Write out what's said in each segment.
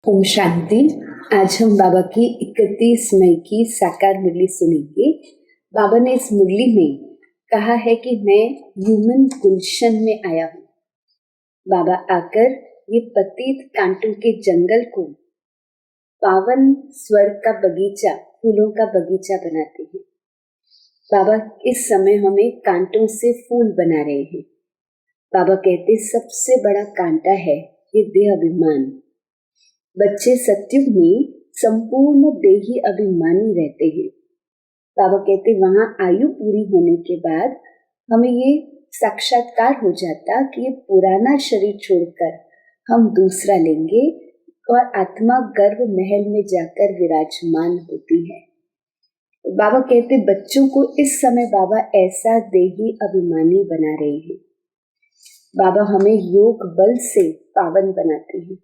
ओम शांति। आज हम बाबा की 31 मई की साकार मुरली सुनेंगे। बाबा ने इस मुरली में कहा है कि मैं ह्यूमन गुलशन में आया हूँ। बाबा आकर ये पतित कांटों के जंगल को पावन स्वर्ग का बगीचा, फूलों का बगीचा बनाते हैं। बाबा इस समय हमें कांटों से फूल बना रहे हैं। बाबा कहते सबसे बड़ा कांटा है ये देह अभिमान। बच्चे सत्युग में संपूर्ण देही अभिमानी रहते हैं। बाबा कहते वहां आयु पूरी होने के बाद हमें ये साक्षात्कार हो जाता कि ये पुराना शरीर छोड़कर हम दूसरा लेंगे और आत्मा गर्भ महल में जाकर विराजमान होती है। बाबा कहते बच्चों को इस समय बाबा ऐसा देही अभिमानी बना रहे हैं। बाबा हमें योग बल से पावन बनाते हैं।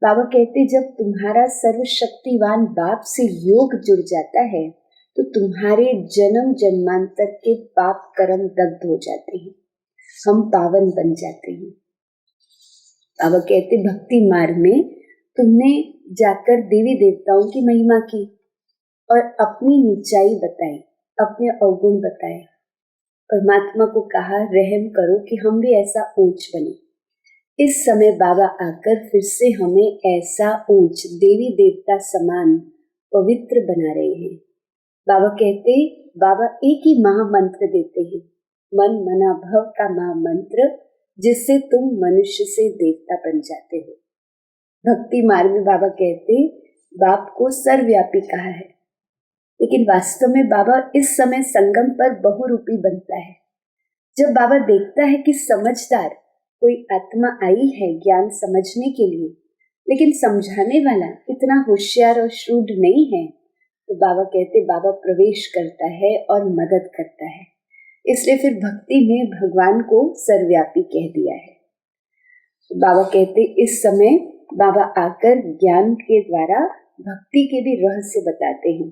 बाबा कहते जब तुम्हारा सर्वशक्तिवान बाप से योग जुड़ जाता है तो तुम्हारे जन्म जन्मांतर के पाप कर्म दग्ध हो जाते हैं, हम पावन बन जाते हैं। बाबा कहते भक्ति मार्ग में तुमने जाकर देवी देवताओं की महिमा की और अपनी नीचाई बताई, अपने अवगुण बताए। परमात्मा को कहा रहम करो कि हम भी ऐसा ऊंच बने। इस समय बाबा आकर फिर से हमें ऐसा ऊंच देवी देवता समान पवित्र बना रहे हैं। बाबा कहते बाबा एक ही महामंत्र देते हैं, मन मना भव का महामंत्र, जिससे तुम मनुष्य से देवता बन जाते हो। भक्ति मार्ग में बाबा कहते बाप को सर्वव्यापी कहा है, लेकिन वास्तव में बाबा इस समय संगम पर बहुरूपी बनता है। जब बाबा देखता है कि समझदार कोई आत्मा आई है ज्ञान समझने के लिए, लेकिन समझाने वाला इतना होशियार और श्रूड नहीं है, तो बाबा कहते बाबा प्रवेश करता है और मदद करता है। इसलिए फिर भक्ति में भगवान को सर्वव्यापी कह दिया है। तो बाबा कहते इस समय बाबा आकर ज्ञान के द्वारा भक्ति के भी रहस्य बताते हैं।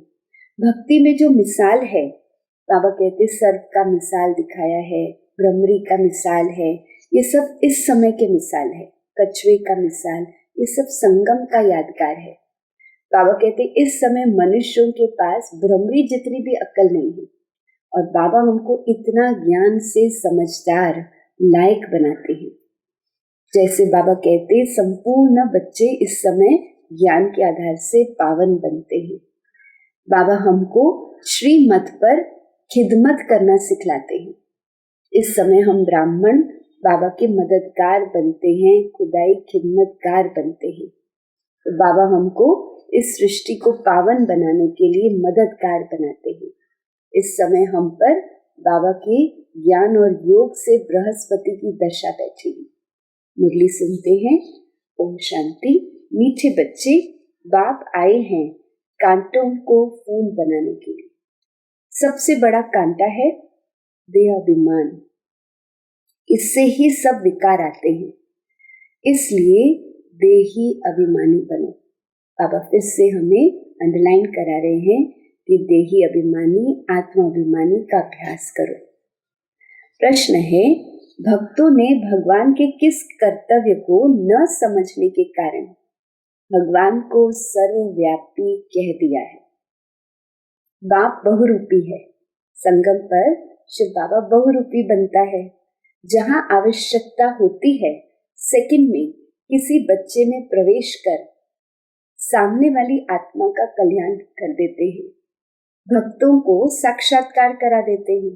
भक्ति में जो मिसाल है, बाबा कहते सर्प का मिसाल दिखाया है, भ्रमरी का मिसाल है, ये सब इस समय के मिसाल है। कछुए का मिसाल, ये सब संगम का यादगार है। बाबा कहते इस समय मनुष्यों के पास भ्रमरी जितनी भी अक्ल नहीं है, और बाबा हमको इतना ज्ञान से समझदार लायक बनाते हैं। जैसे बाबा कहते संपूर्ण बच्चे इस समय ज्ञान के आधार से पावन बनते हैं। बाबा हमको श्रीमत पर खिदमत करना सिखलाते हैं। इस समय हम ब्राह्मण बाबा के मददगार बनते हैं, खुदाई खिदमतगार बनते हैं। तो बाबा हमको इस सृष्टि को पावन बनाने के लिए मददगार बनाते हैं। इस समय हम पर बाबा के ज्ञान और योग से बृहस्पति की दशा बैठी है। मुरली सुनते हैं। ओम शांति। मीठे बच्चे, बाप आए हैं कांटों को फूल बनाने के लिए। सबसे बड़ा कांटा है देह अभिमान, इससे ही सब विकार आते हैं। इसलिए देही अभिमानी बनो। बाबा फिर से हमें अंडरलाइन करा रहे हैं कि देही अभिमानी आत्मा अभिमानी का अभ्यास करो। प्रश्न है, भक्तों ने भगवान के किस कर्तव्य को न समझने के कारण भगवान को सर्वव्यापी कह दिया है। बाप बहुरूपी है। संगम पर शिव बाबा बहुरूपी बनता है। जहां आवश्यकता होती है, सेकंड में किसी बच्चे में प्रवेश कर सामने वाली आत्मा का कल्याण कर देते हैं। भक्तों को साक्षात्कार करा देते हैं।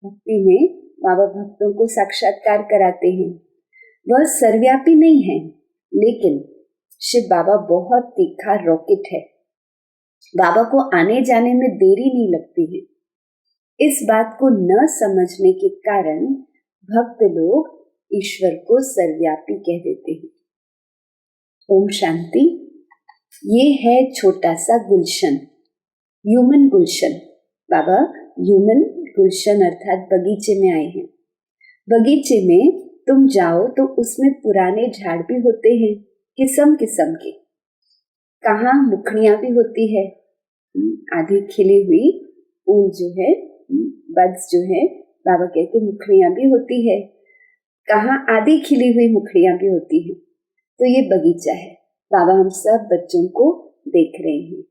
भक्ति में बाबा भक्तों को साक्षात्कार कराते हैं। वह सर्वव्यापी नहीं है, लेकिन शिव बाबा बहुत तीखा रॉकेट है। बाबा को आने जाने में देरी नहीं लगती है। इस बात को न समझने के कारण भक्त लोग ईश्वर को सर्वव्यापी कह देते हैं। ओम शांति। ये है छोटा सा गुलशन, ह्यूमन गुलशन। बाबा ह्यूमन गुलशन अर्थात बगीचे में आए हैं। बगीचे में तुम जाओ तो उसमें पुराने झाड़ भी होते हैं, किस्म किस्म के। कहाँ मुखड़ियां भी होती है, आधी खिली हुई फूल जो है, बड्स जो है, बाबा कहते मुखड़ियां भी होती है। कहाँ आधी खिली हुई मुखड़ियां भी होती है। तो ये बगीचा है। बाबा हम सब बच्चों को देख रहे हैं।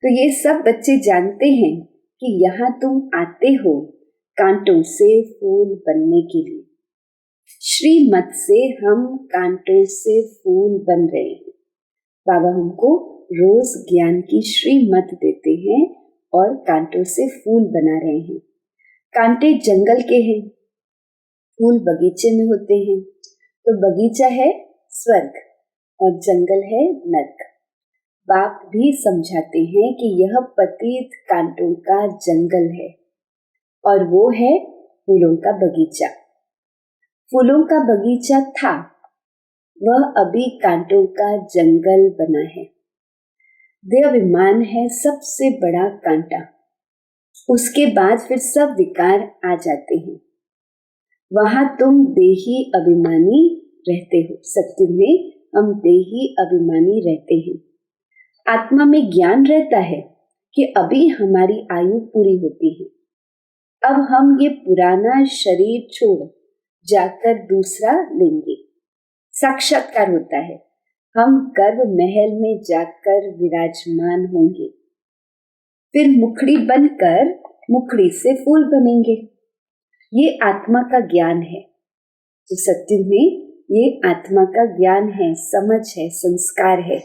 तो ये सब बच्चे जानते हैं कि यहाँ तुम आते हो कांटों से फूल बनने के लिए। श्रीमत से हम कांटों से फूल बन रहे हैं। बाबा हमको रोज ज्ञान की श्रीमत देते हैं और कांटों से फूल बना रहे हैं। कांटे जंगल के हैं, फूल बगीचे में होते हैं। तो बगीचा है स्वर्ग और जंगल है नर्क। बाप भी समझाते हैं कि यह पतित कांटों का जंगल है और वो है फूलों का बगीचा। फूलों का बगीचा था, वह अभी कांटों का जंगल बना है। देहाभिमान है सबसे बड़ा कांटा, उसके बाद फिर सब विकार आ जाते हैं। वहां तुम देही अभिमानी रहते हो। सत्य में हम देही अभिमानी रहते हैं। आत्मा में ज्ञान रहता है कि अभी हमारी आयु पूरी होती है। अब हम ये पुराना शरीर छोड़ जाकर दूसरा लेंगे। साक्षात्कार होता है, हम गर्भ महल में जाकर विराजमान होंगे। फिर मुखड़ी बनकर मुखड़ी से फूल बनेंगे। ये आत्मा का ज्ञान है। तो सत्य में ये आत्मा का ज्ञान है, समझ है, संस्कार है।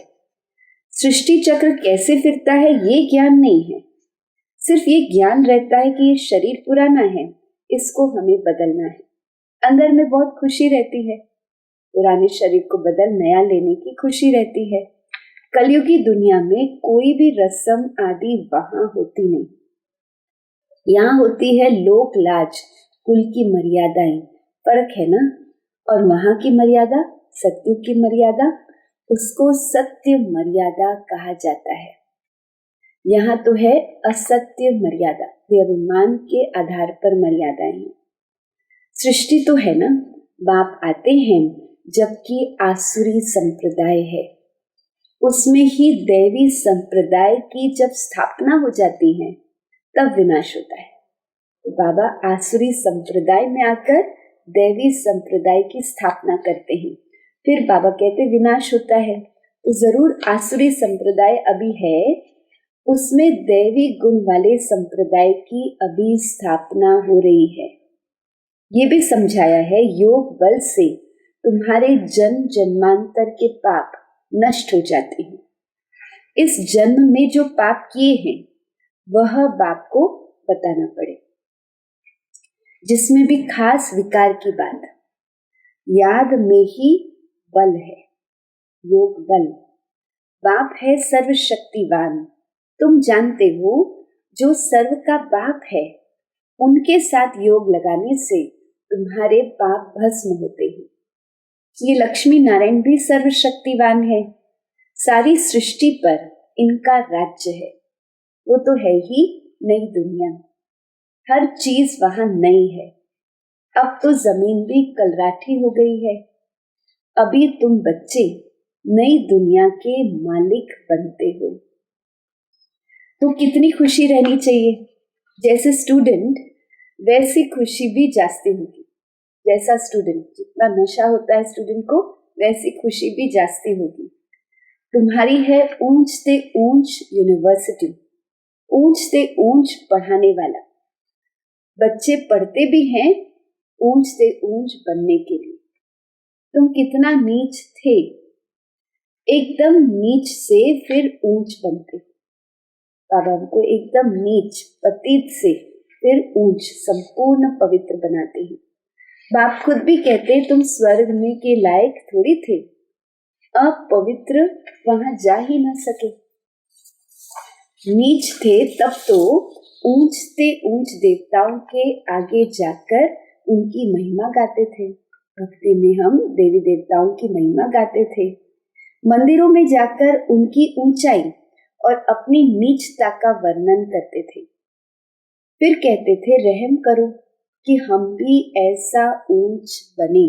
सृष्टि चक्र कैसे फिरता है ये ज्ञान नहीं है। सिर्फ ये ज्ञान रहता है कि ये शरीर पुराना है, इसको हमें बदलना है। अंदर में बहुत खुशी रहती है, पुराने शरीर को बदल नया लेने की खुशी रहती है। कलयुगी दुनिया में कोई भी रस्म आदि वहां होती नहीं। यहाँ होती है लोक लाज, कुल की मर्यादाएं। फर्क है ना। और वहां की मर्यादा, सत्युग की मर्यादा, उसको सत्य मर्यादा कहा जाता है। यहाँ तो है असत्य मर्यादा, अभिमान के आधार पर मर्यादाएं हैं। सृष्टि तो है ना, बाप आते हैं जबकि आसुरी संप्रदाय है, उसमें ही दैवी संप्रदाय की जब स्थापना हो जाती है तब विनाश होता है। तो बाबा आसुरी संप्रदाय में आकर दैवी संप्रदाय की स्थापना करते हैं। फिर बाबा कहते विनाश होता है। तो जरूर आसुरी संप्रदाय अभी है, उसमें दैवी गुण वाले संप्रदाय की अभी स्थापना हो रही है। ये भी समझाया है योग बल से तुम्हारे जन्म जन्मांतर के पाप नष्ट हो जाते हैं। इस जन्म में जो पाप किए हैं वह बाप को बताना पड़े, जिसमें भी खास विकार की बात, याद में ही बल है, योग बल। बाप है सर्वशक्तिवान। तुम जानते हो जो सर्व का बाप है, उनके साथ योग लगाने से तुम्हारे पाप भस्म होते हैं। ये लक्ष्मी नारायण भी सर्वशक्तिवान है। सारी सृष्टि पर इनका राज्य है। वो तो है ही नई दुनिया, हर चीज वहां नई है। अब तो जमीन भी कलराठी हो गई है। अभी तुम बच्चे नई दुनिया के मालिक बनते हो, तो कितनी खुशी रहनी चाहिए। जैसे स्टूडेंट वैसी खुशी भी जास्ती होगी। जैसा स्टूडेंट, जितना नशा होता है स्टूडेंट को, वैसी खुशी भी जास्ती होगी। तुम्हारी है ऊंच से ऊंच यूनिवर्सिटी, ऊंच से ऊंच पढ़ाने वाला। बच्चे पढ़ते भी हैं ऊंच से ऊंच बनने के लिए। तुम कितना नीच थे, एकदम नीच से फिर ऊंच बनते। बाबा हमको एकदम नीच पतित से फिर ऊंच संपूर्ण पवित्र बनाते हैं। बाप खुद भी कहते तुम स्वर्ग में के लायक थोड़ी थे, अपवित्र वहां जा ही ना सके। नीच थे तब तो ऊंच से ऊंच देवताओं के आगे जाकर उनकी महिमा गाते थे। भक्ति में हम देवी देवताओं की महिमा गाते थे। मंदिरों में जाकर उनकी ऊंचाई और अपनी नीचता का वर्णन करते थे। फिर कहते थे रहम करो कि हम भी ऐसा ऊंच बने।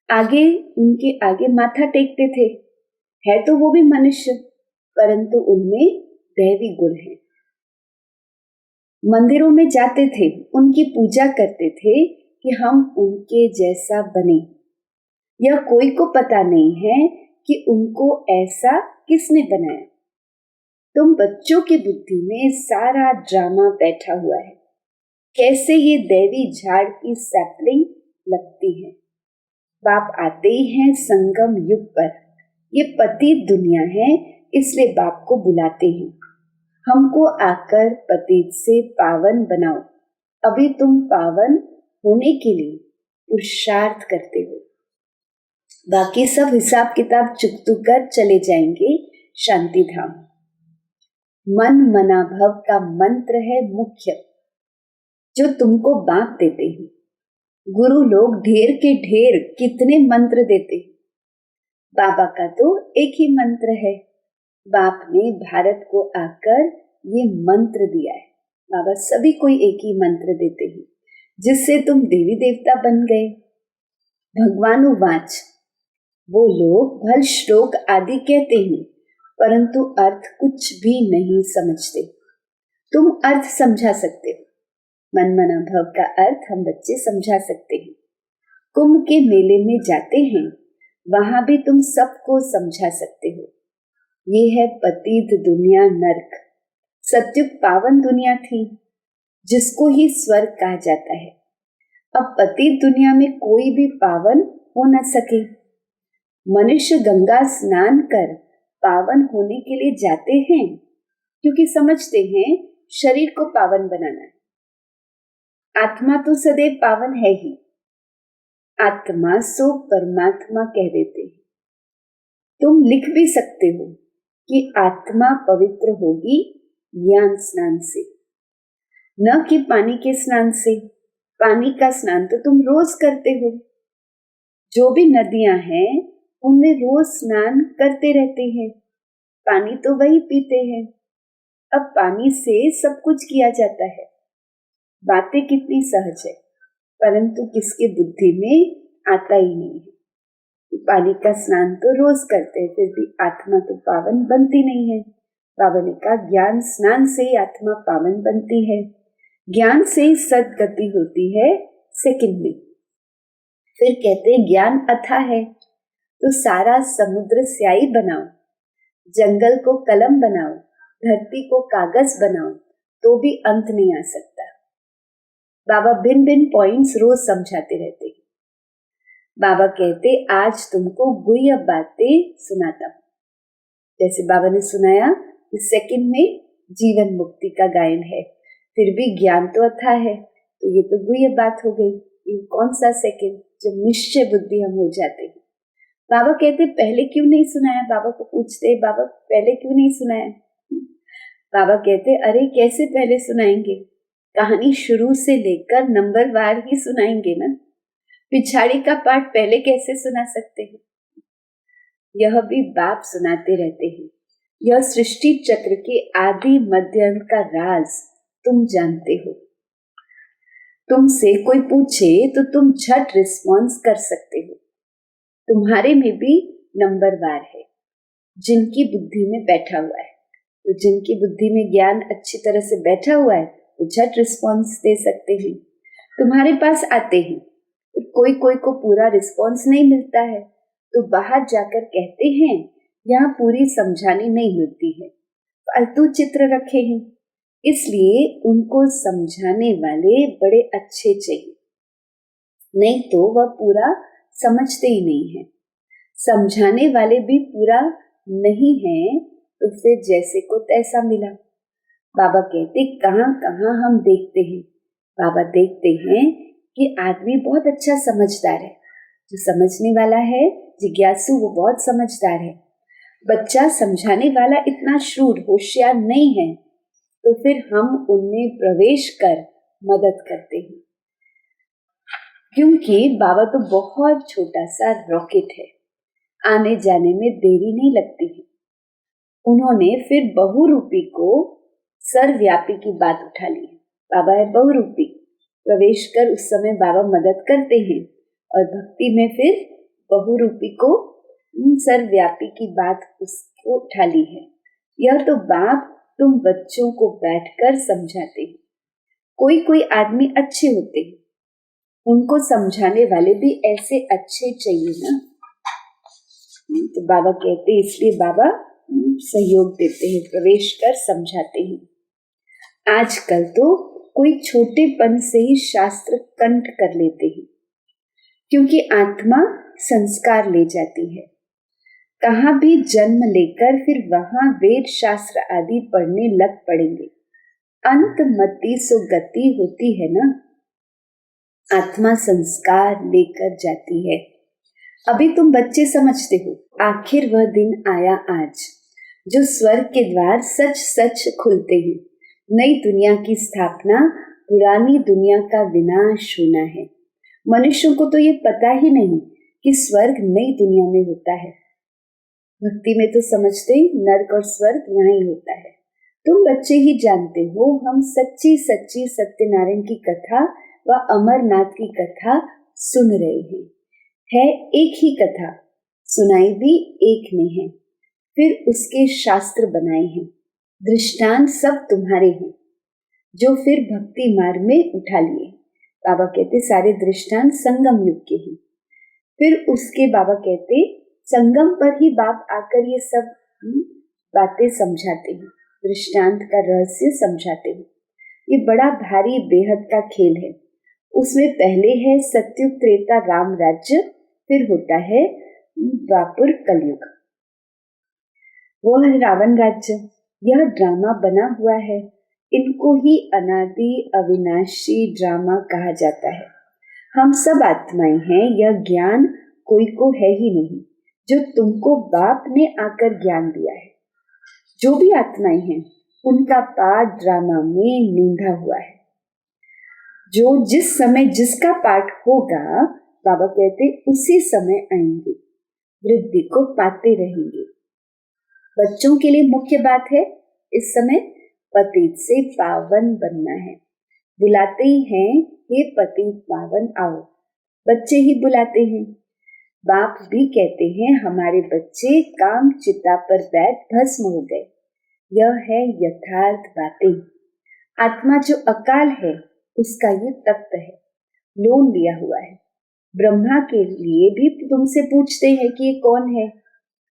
आगे उनके आगे माथा टेकते थे। है तो वो भी मनुष्य, परंतु उनमें दैवी गुण है। मंदिरों में जाते थे, उनकी पूजा करते थे कि हम उनके जैसा बने। यह कोई को पता नहीं है कि उनको ऐसा किसने बनाया। तुम बच्चों की बुद्धि में सारा ड्रामा बैठा हुआ है, कैसे ये दैवी झाड़ की सैपलिंग लगती है। बाप आते ही हैं संगम युग पर, ये पतित दुनिया है इसलिए बाप को बुलाते हैं, हमको आकर पतित से पावन बनाओ। अभी तुम पावन होने के लिए पुरुषार्थ करते हो, बाकी सब हिसाब किताब चुकतू कर चले जाएंगे शांति धाम। मन मना भव का मंत्र है मुख्य, जो तुमको बांट देते हैं। गुरु लोग ढेर के ढेर कितने मंत्र देते हैं, बाबा का तो एक ही मंत्र है। बाप ने भारत को आकर ये मंत्र दिया है। बाबा सभी को एक ही मंत्र देते हैं, जिससे तुम देवी देवता बन गए। भगवानुवाच, वो लोग भल श्लोक आदि कहते हैं, परंतु अर्थ कुछ भी नहीं समझते। तुम अर्थ समझा सकते हो, मन मना भव का अर्थ हम बच्चे समझा सकते हैं। कुंभ के मेले में जाते हैं, वहां भी तुम सबको समझा सकते हो। ये है पतित दुनिया नरक। सत्युग पावन दुनिया थी, जिसको ही स्वर्ग कहा जाता है। अब पतित दुनिया में कोई भी पावन हो न सके। मनुष्य गंगा स्नान कर पावन होने के लिए जाते हैं, क्योंकि समझते हैं शरीर को पावन बनाना है। आत्मा तो सदैव पावन है ही, आत्मा सो परमात्मा कह देते हैं। तुम लिख भी सकते हो कि आत्मा पवित्र होगी ज्ञान स्नान से, न कि पानी के स्नान से। पानी का स्नान तो तुम रोज करते हो, जो भी नदियां हैं उनमें रोज स्नान करते रहते हैं, पानी तो वही पीते हैं। अब पानी से सब कुछ किया जाता है। बातें कितनी सहज है, परंतु किसके बुद्धि में आता ही नहीं है। पानी का स्नान तो रोज करते हैं, फिर भी आत्मा तो पावन बनती नहीं है। बाबा ने कहा ज्ञान स्नान से ही आत्मा पावन बनती है, ज्ञान से ही सदगति होती है सेकंड में। फिर कहते हैं ज्ञान अथाह है, तो सारा समुद्र स्याही बनाओ, जंगल को कलम बनाओ, धरती को कागज बनाओ, तो भी अंत नहीं आ सकता। बाबा भिन्न भिन्न पॉइंट्स रोज समझाते रहते हैं। बाबा कहते आज तुमको गुह्य बातें सुनाता हूं। जैसे बाबा ने सुनाया इस सेकंड में जीवन मुक्ति का गायन है, फिर भी ज्ञान तो अथाह है, तो ये तो गुह्य बात हो गई। ये कौन सा सेकंड जब निश्चय बुद्धि हम हो जाते हैं। बाबा कहते पहले क्यों नहीं सुनाया। बाबा को पूछते बाबा पहले क्यों नहीं सुनाया। बाबा कहते अरे कैसे पहले सुनाएंगे, कहानी शुरू से लेकर नंबर वार ही सुनाएंगे ना, पिछाड़ी का पाठ पहले कैसे सुना सकते हैं। यह भी बाप सुनाते रहते हैं। यह सृष्टि चक्र के आदि मध्य अंत का राज तुम जानते हो। तुमसे कोई पूछे तो तुम झट रिस्पॉन्स कर सकते हो। तुम्हारे में भी नंबर वार है, जिनकी बुद्धि में बैठा हुआ है। तो जिनकी बुद्धि में ज्ञान अच्छी तरह से बैठा हुआ है वो झट रिस्पॉन्स दे सकते हैं। तुम्हारे पास आते हैं, तो कोई कोई को पूरा रिस्पॉन्स नहीं मिलता है, तो बाहर जाकर कहते हैं यहाँ पूरी समझानी नहीं मिलती है, फालतू चित्र रखे हैं, इसलिए उनको समझाने वाले बड़े अच्छे चाहिए, नहीं तो वह पूरा समझते ही नहीं है। समझाने वाले भी पूरा नहीं है तो फिर जैसे को तैसा मिला। बाबा कहते कहाँ कहाँ हम देखते हैं। बाबा देखते हैं कि आदमी बहुत अच्छा समझदार है, जो समझने वाला है जिज्ञासु वो बहुत समझदार है। बच्चा समझाने वाला इतना श्रूड होशियार नहीं है, तो फिर हम उनमें प्रवेश कर मदद करते हैं, क्योंकि बाबा तो बहुत छोटा सा रॉकेट है, आने जाने में देरी नहीं लगती है। उन्होंने फिर बहुरूपी को सर्वव्यापी की बात उठा ली। बाबा है बहुरूपी, प्रवेश कर उस समय बाबा मदद करते हैं, और भक्ति में फिर बहुरूपी को सर्वव्यापी की बात उसको उठा ली है। यह तो बाप तुम बच्चों को बैठकर समझाते हैं। कोई कोई आदमी अच्छे होते हैं, उनको समझाने वाले भी ऐसे अच्छे चाहिए ना। तो बाबा कहते इसलिए बाबा सहयोग देते हैं, प्रवेश कर समझाते हैं। आजकल तो कोई छोटेपन से ही शास्त्र कंठ कर लेते हैं, क्योंकि आत्मा संस्कार ले जाती है। कहाँ भी जन्म लेकर फिर वहां वेद शास्त्र आदि पढ़ने लग पड़ेंगे। अंत मति सो गति होती है ना। आत्मा संस्कार लेकर जाती है। अभी तुम बच्चे समझते हो, आखिर वह दिन आया आज जो स्वर्ग के द्वार सच सच खुलते हैं। नई दुनिया की स्थापना, पुरानी दुनिया का विनाश होना है। मनुष्यों को तो ये पता ही नहीं कि स्वर्ग नई दुनिया में होता है। भक्ति में तो समझते नर्क और स्वर्ग यहाँ ही होता है। तुम बच्चे ही जानते हो, हम सच्ची सच्ची सत्यनारायण की कथा व अमरनाथ की कथा सुन रहे हैं। है एक ही कथा, सुनाई भी एक ने है, फिर उसके शास्त्र बनाए हैं। दृष्टांत सब तुम्हारे हैं, जो फिर भक्ति मार्ग में उठा लिए। बाबा कहते सारे दृष्टांत संगम युग के हैं। फिर उसके बाबा कहते संगम पर ही बाप आकर ये सब बातें समझाते हैं, दृष्टांत का रहस्य समझाते हैं। ये बड़ा भारी बेहद का खेल है। उसमें पहले है सत्युग त्रेता राम राज्य, फिर होता है द्वापर कलयुग, वो है रावण राज्य। यह ड्रामा बना हुआ है, इनको ही अनादि अविनाशी ड्रामा कहा जाता है। हम सब आत्माएं हैं, यह ज्ञान कोई को है ही नहीं जो तुमको बाप ने आकर ज्ञान दिया है। जो भी आत्माएं हैं उनका पाठ ड्रामा में नूंधा हुआ है। जो जिस समय जिसका पाठ होगा, बाबा कहते उसी समय आएंगे, वृद्धि को पाते रहेंगे। बच्चों के लिए मुख्य बात है इस समय पतित से पावन बनना है। बुलाते ही हैं, हे पतित पावन आओ, बच्चे ही बुलाते हैं। बाप भी कहते हैं हमारे बच्चे काम चिता पर बैठ भस्म हो गए। यह है यथार्थ बातें। आत्मा जो अकाल है उसका ये तख्त है, लोन लिया हुआ है। ब्रह्मा के लिए भी तुमसे पूछते हैं कि ये कौन है।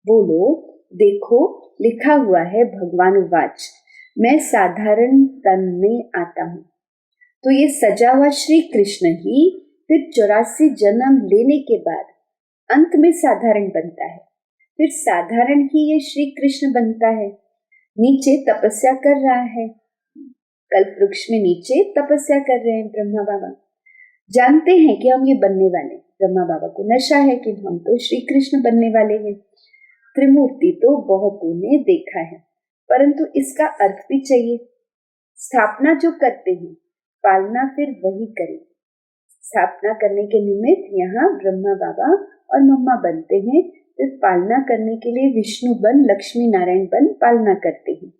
बोलो देखो लिखा हुआ है, भगवान उवाच, मैं साधारण तन में आता हूँ। तो ये सजा हुआ श्री कृष्ण ही फिर 84 जन्म लेने के बाद अंत में साधारण बनता है। फिर साधारण ही ये श्री कृष्ण बनता है। नीचे तपस्या कर रहा है, कल्प वृक्ष में नीचे तपस्या कर रहे हैं ब्रह्मा बाबा। जानते हैं कि हम ये बनने वाले। ब्रह्मा बाबा को नशा है कि हम तो श्री कृष्ण बनने वाले हैं। त्रिमूर्ति तो बहुतों ने देखा है, परंतु इसका अर्थ भी चाहिए। स्थापना जो करते हैं, पालना फिर वही करें। स्थापना करने के निमित्त यहाँ ब्रह्मा बाबा और मम्मा बनते हैं, फिर पालना करने के लिए विष्णु बन, लक्ष्मी नारायण बन पालना करते हैं।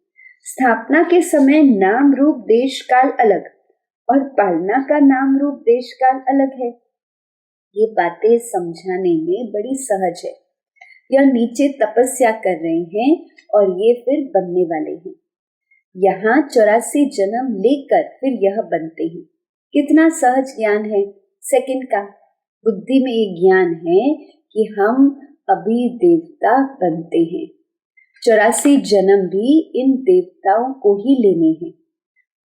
स्थापना के समय नाम रूप देश काल अलग और पालना का नाम रूप देश काल अलग है। ये बातें समझाने में बड़ी सहज है। यह नीचे तपस्या कर रहे हैं और ये फिर बनने वाले हैं। यहाँ 84 जन्म लेकर फिर यह बनते हैं। कितना सहज ज्ञान है सेकंड का। बुद्धि में ये ज्ञान है कि हम अभी देवता बनते हैं। 84 जन्म भी इन देवताओं को ही लेने हैं।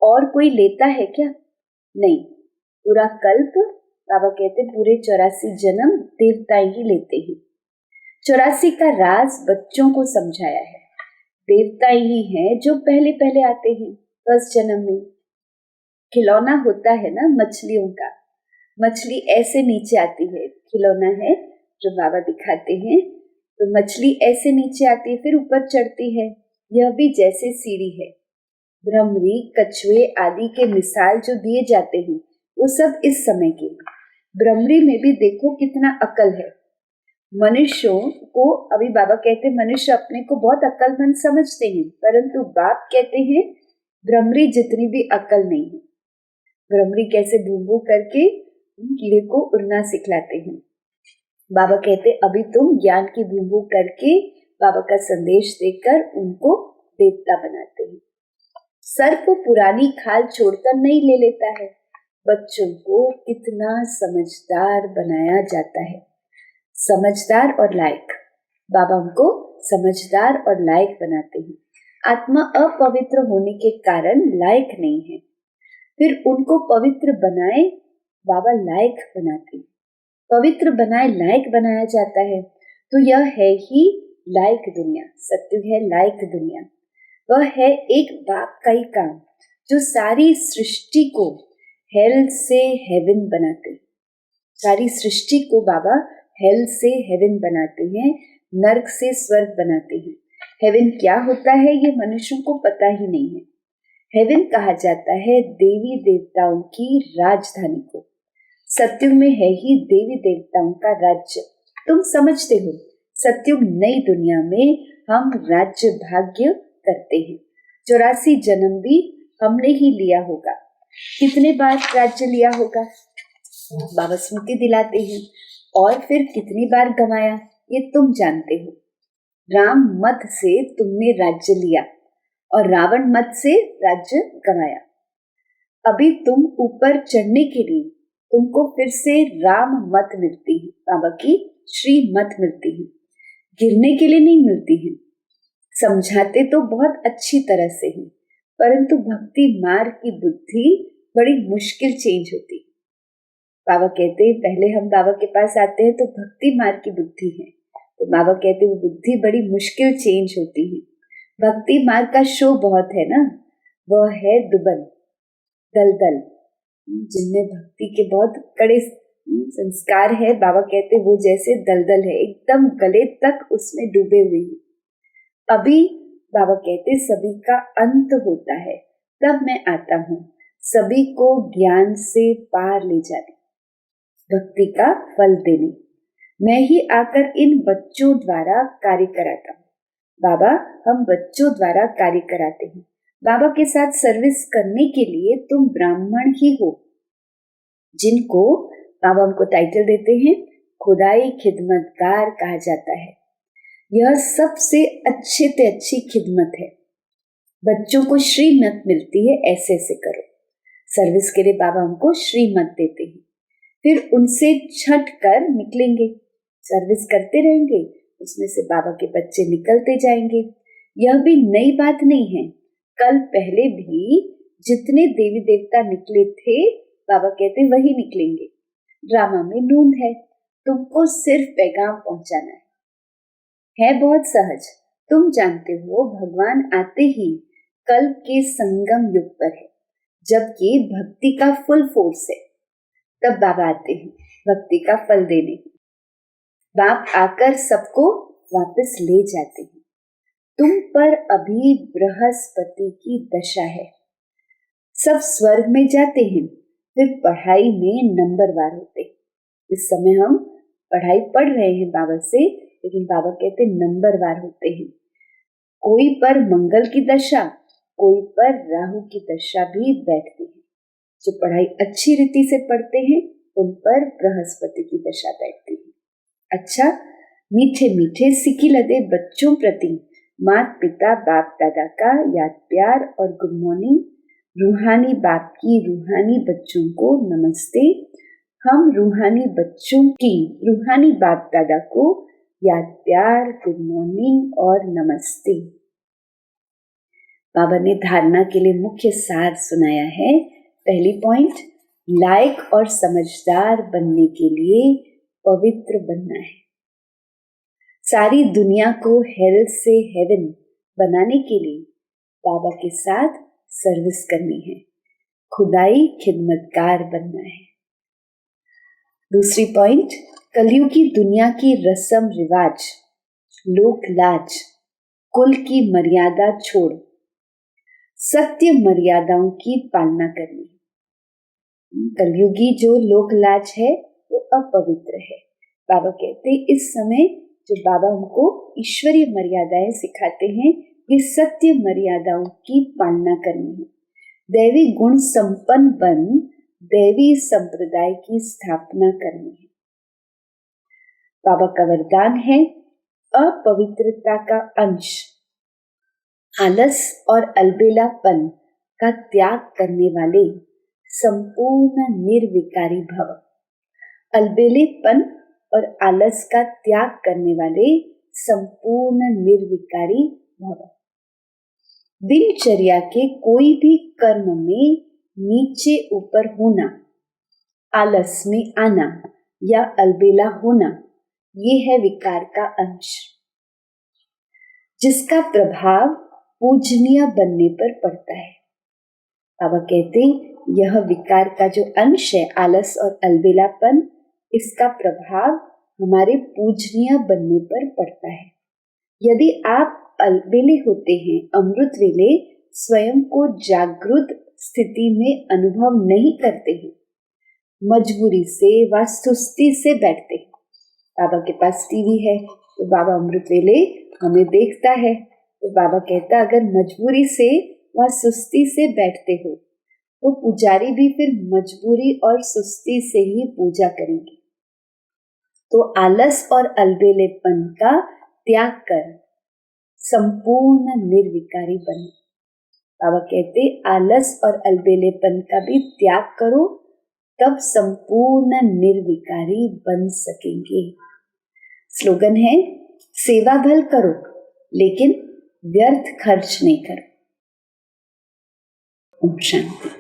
और कोई लेता है क्या? नहीं। पूरा कल्प बाबा कहते पूरे 84 जन्म देवता ही लेते हैं। 84 का राज बच्चों को समझाया है। देवता ही हैं जो पहले पहले आते हैं। फर्स्ट जन्म में खिलौना होता है ना मछलियों का, मछली ऐसे नीचे आती है। खिलौना है जो बाबा दिखाते हैं, तो मछली ऐसे नीचे आती है फिर ऊपर चढ़ती है। यह भी जैसे सीढ़ी है। भ्रमरी, कछुए आदि के मिसाल जो दिए जाते हैं वो सब इस समय के। भ्रमरी में भी देखो कितना अकल है। मनुष्यों को अभी बाबा कहते मनुष्य अपने को बहुत अक्लमंद समझते हैं, परंतु बाप कहते हैं भ्रमरी जितनी भी अकल नहीं है। भ्रमरी कैसे भूभू करके कीड़े को उड़ना सिखलाते हैं। बाबा कहते अभी तुम ज्ञान की भूभू करके बाबा का संदेश देकर उनको देवता बनाते हैं। सर्प पुरानी खाल छोड़कर नहीं ले लेता है। बच्चों को कितना समझदार बनाया जाता है, समझदार और लायक। बाबा उनको समझदार और लायक बनाते हैं। आत्मा अपवित्र होने के कारण लायक नहीं है, फिर उनको पवित्र बनाए बाबा लायक बनाते हैं। पवित्र बनाए लायक बनाया जाता है तो यह है ही लायक दुनिया। सत्युग है लायक दुनिया। वह है एक बाप का ही काम जो सारी सृष्टि को हेल से हेवन बनाते हैं। सारी सृष्टि को बाबा हेल से हेवन बनाते हैं, नर्क से स्वर्ग बनाते हैं। हेवन क्या होता है ये मनुष्यों को पता ही नहीं है। हेवन कहा जाता है देवी देवताओं की राजधानी को। सत्युग में है ही देवी देवताओं का राज्य। तुम समझते हो, सत्युग नई दुनिया में हम राज्य भाग्य करते हैं। 84 जन्म भी हमने ही लिया होगा। कितने बार राज्य लिया होगा बाबा स्मृति दिलाते हैं, और फिर कितनी बार गंवाया ये तुम जानते हो। राम मत से तुमने राज्य लिया और रावण मत से राज्य गंवाया। अभी तुम ऊपर चढ़ने के लिए तुमको फिर से राम मत मिलती है, बाबा की श्री मत मिलती है, गिरने के लिए नहीं मिलती है। समझाते तो बहुत अच्छी तरह से ही, परंतु भक्ति मार्ग की बुद्धि बड़ी मुश्किल चेंज होती है। बाबा कहते हैं पहले हम बाबा के पास आते हैं तो भक्ति मार्ग की बुद्धि है, तो बाबा कहते हैं वो बुद्धि बड़ी मुश्किल चेंज होती है। भक्ति मार्ग का शो बहुत है ना, वह है दुबन दलदल, जिनमें भक्ति के बहुत कड़े संस्कार है। बाबा कहते वो जैसे दलदल है, एकदम गले तक उसमें डूबे हुए हैं। अभी बाबा कहते सभी का अंत होता है, तब मैं आता हूँ सभी को ज्ञान से पार ले जाने, भक्ति का फल देने। मैं ही आकर इन बच्चों द्वारा कार्य कराता हूँ। बाबा हम बच्चों द्वारा कार्य कराते हैं। बाबा के साथ सर्विस करने के लिए तुम ब्राह्मण ही हो, जिनको बाबा हमको टाइटल देते हैं खुदाई खिदमतगार कहा जाता है। यह सबसे अच्छे से अच्छी खिदमत है। बच्चों को श्रीमत मिलती है, ऐसे ऐसे करो। सर्विस के लिए बाबा हमको श्रीमत देते हैं, फिर उनसे छट कर निकलेंगे, सर्विस करते रहेंगे, उसमें से बाबा के बच्चे निकलते जाएंगे। यह भी नई बात नहीं है, कल पहले भी जितने देवी देवता निकले थे बाबा कहते वही निकलेंगे। ड्रामा में नून है, तुमको सिर्फ पैगाम पहुंचाना है बहुत सहज। तुम जानते हो भगवान आते ही कल के संगम युग पर है, जबकि भक्ति का फुल फोर्स है। तब बाबा आते हैं भक्ति का फल देने। बाप आकर सबको वापस ले जाते हैं। तुम पर अभी बृहस्पति की दशा है। सब स्वर्ग में जाते हैं, फिर पढ़ाई में नंबरवार होते। इस समय हम पढ़ाई पढ़ रहे हैं बाबा से, लेकिन बाबा कहते नंबरवार होते हैं। कोई पर मंगल की दशा, कोई पर राहु की दशा भी बैठती है। जो पढ़ाई अच्छी रीति से पढ़ते हैं उन पर बृहस्पति की दशा बैठती है। अच्छा, मीठे मीठे सिकी लदे बच्चों प्रति माता पिता बाप दादा का याद प्यार और गुड मॉर्निंग। रूहानी बाप की रूहानी बच्चों को नमस्ते। हम रूहानी बच्चों की रूहानी बाप दादा को याद प्यार, गुड मॉर्निंग और नमस्ते। बाबा ने धारणा के लिए मुख्य सार सुनाया है। पहली पॉइंट, लायक और समझदार बनने के लिए पवित्र बनना है। सारी दुनिया को हेल से हेवन बनाने के लिए बाबा के साथ सर्विस करनी है, खुदाई खिदमतगार बनना है। दूसरी पॉइंट, कलयुगी दुनिया की रस्म रिवाज, लोक लाज, कुल की मर्यादा छोड़ सत्य मर्यादाओं की पालना करनी। कलयुगी जो लोक लाज है वो अपवित्र है। बाबा कहते इस समय जो बाबा हमको ईश्वरीय मर्यादाएं सिखाते हैं, ये सत्य मर्यादाओं की पालना करनी है। दैवी गुण संपन्न बन दैवी संप्रदाय की स्थापना करनी है। बाबा का वरदान है अपवित्रता का अंश, आलस और अलबेलापन का त्याग करने वाले संपूर्ण निर्विकारी भव। अलबेलेपन और आलस का त्याग करने वाले संपूर्ण निर्विकारी भव। दिनचर्या के कोई भी कर्म में नीचे ऊपर होना, आलस में आना या अलबेला होना, ये है विकार का अंश, जिसका प्रभाव पूजनीय बनने पर पड़ता है। बाबा कहते यह विकार का जो अंश है, आलस और अलबेलापन, इसका प्रभाव हमारे पूजनीय बनने पर पड़ता है। यदि आप अलबेले होते हैं, अमृत वेले स्वयं को जागृत स्थिति में अनुभव नहीं करते हैं, मजबूरी से व सुस्ती से बैठते हैं। बाबा के पास टीवी है तो बाबा अमृत वेले हमें देखता है, तो बाबा कहता अगर मजबूरी से व सुस्ती से बैठते हो तो पुजारी भी फिर मजबूरी और सुस्ती से ही पूजा करेंगे। तो आलस और अलबेलेपन का त्याग कर संपूर्ण निर्विकारी बनो। बाबा कहते आलस और अलबेलेपन का भी त्याग करो, तब संपूर्ण निर्विकारी बन सकेंगे। स्लोगन है सेवा भल करो लेकिन व्यर्थ खर्च नहीं करो। ओम शांति।